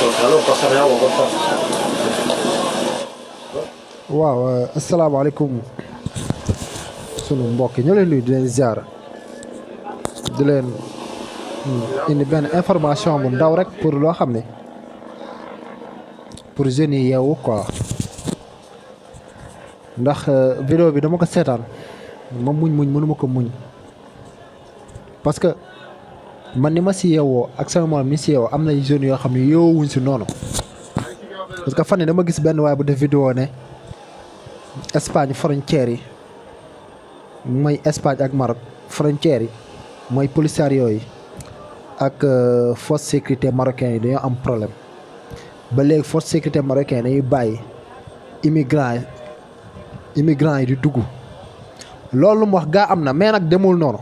Gonzalo, pásame agua, por favor. waaw asalaamaaleykum sunu mbokk yi ñoo leen nuyu di leen ziar di leen indi benn information bu ndaw rek pour loo xam ne pour jeunes yi yeewu quoi ndax vidéo bi dama ko seetaan ma muñ mënuma ko muñ parce que man ni ma si yeewoo ak sama morom ni si yeewoo am na jeunes yoo xam ne yeewuñ si noonu parce que fan yi dama gis benn waay bu def vidéo ne Espagne frontière yi mooy Espagne ak Maroc frontière yi mooy polisario yi ak force sécurité marocain yi dañoo am problème ba léegi force sécurité marocain dañuy bàyyi immigrants yi di dugg loolu mu wax gaa am na mais nag demul noonu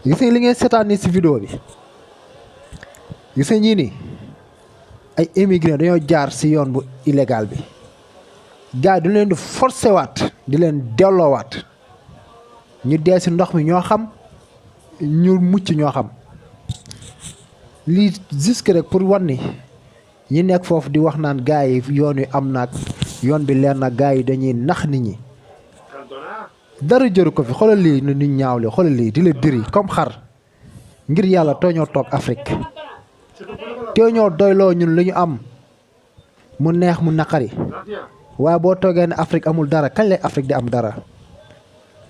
gis nga li ngeen seetaan nii si vidéo bi gis nga ñii nii ay immigrants dañoo jaar si yoon bu illégal bi gars yi du leen di forcé waat di leen delloowaat ñu dee si ndox mi ñoo xam ñu mucc ñoo xam lii jusque rek pour wan ni ñi nekk foofu di wax naan gars yi yoon wi am naag yoon bi leer na gars yi dañuy nax nit ñi dara jëru ko fi xoolal lii nit ñaaw li xoolal lii di la diri comme xar ngir yàlla too ñoo toog Afrique too ñoo doyloo ñun lu ñu am mu neex mu naqari waaye boo toogee ne Afrique amul dara kañ lay Afrique di am dara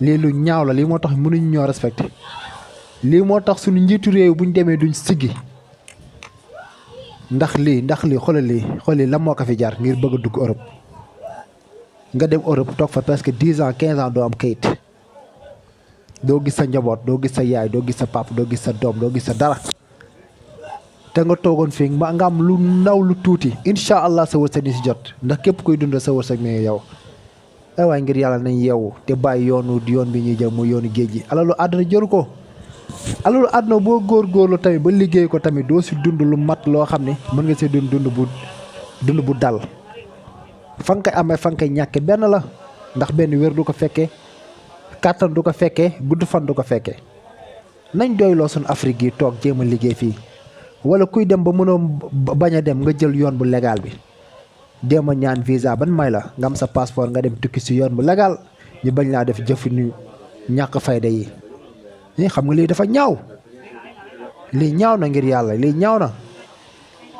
lii lu ñaaw la lii moo tax mënuñ ñoo respecté lii moo tax suñu njiitu réew bu ñu demee duñ siggi ndax lii xoolal lii la moo ko fi jar ngir bëgg a dugg Europe nga dem Europe toog fa presque 10 ans 15 ans doo am kayit doo gis sa njaboot doo gis sa yaay doo gis sa pap doo gis sa doom doo gis sa dara te nga toogoon fii nga am lu ndaw lu tuuti incha allah sa wërsëg ni si jot ndax képp kuy dund sa wërsëg mi yow ay waay ngir yàlla nañ yeewu te bàyyi yoon bi ñuy jël mu yoonu géej gi alalu àdduna jëru ko alalu àdduna boo góorgóorlu tamit ba liggéey ko tamit doo si dund lu mat loo xam ne mën nga si dund bu dal fa nga koy amee fa nga koy ñàkke benn la ndax benn wér du ko fekkee kàttan du ko fekkee gudd fan du ko fekkee nañ doyloo suñu Afrique yi toog jéem a liggéey fii wala kuy dem ba mënoo bañ a dem nga jël yoon bu légal bi jéem a ñaan visa ban may la nga am sa passeport nga dem tukki si yoon bu légal ñu bañ laa def jëf ñu ñàkk fayda yi xam nga lii dafa ñaaw lii ñaaw na ngir yàlla lii ñaaw na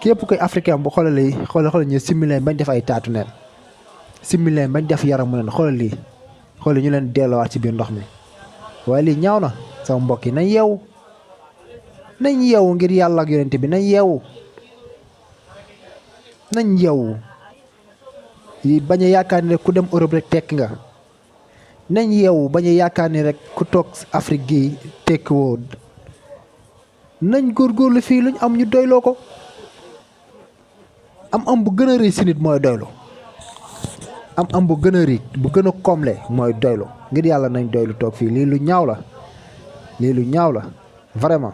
képp koy africain bu xoolal lii xoolal ñu simmileen bañ def ay taatu neen simmileen bañ def yaramu neen xoolal lii xoolal ñu leen delloowaat ci biir ndox mi waaye lii ñaaw na sama mbokk yi nañ yeewu ngir yàlla ak yonent bi nañ yeewu yi bañ a yaakaar ni rek ku dem Europe rek tekki nga nañ yeewu bañ a yaakaar ni rek ku toog Afrique gi tekki woo nañ góorgóorlu fii luñ am ñu doyloo ko am bu gën a rëy si nit mooy doylu am bu gën a rëy bu gën a komle mooy doylu ngir yàlla nañ doylu toog fii lii lu ñaaw la vraiment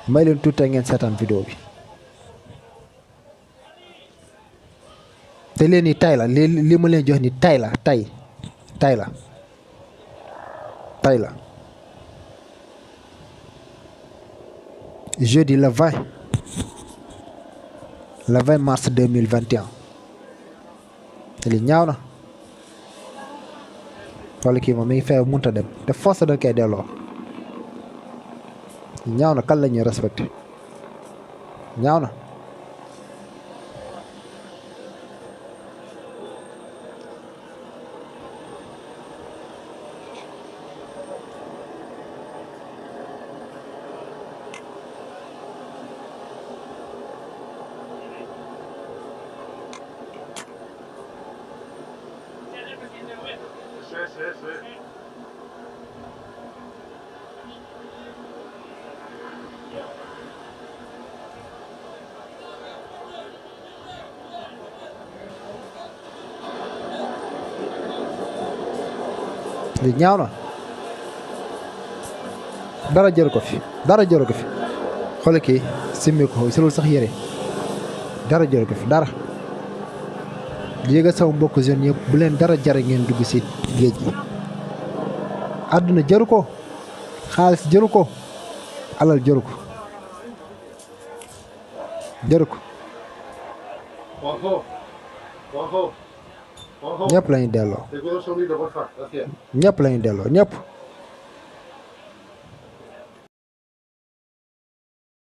may leen tuuti ngeen seetaan vidéo bi te leen ni tay la li ma leen jox ni tay la jeudi le 20 mars 2021 te li ñaaw na wala kii moom mi ngi feebar mënut a dem te force dañ koy delloo ñaaw na kan la ñuy respecté ñaaw na li ñaaw na dara jëru ko fi xoolal kii simmi ko solul sax yére dara jëru ko fi dara yéega sama mbokk jeunes yëpp bu leen dara jare ngeen dugg si géej gi àdduna jëru ko xaalis jëru ko alal jëru ko jëru ko ñëpp lañu delloo ñëpp lañu delloo ñëpp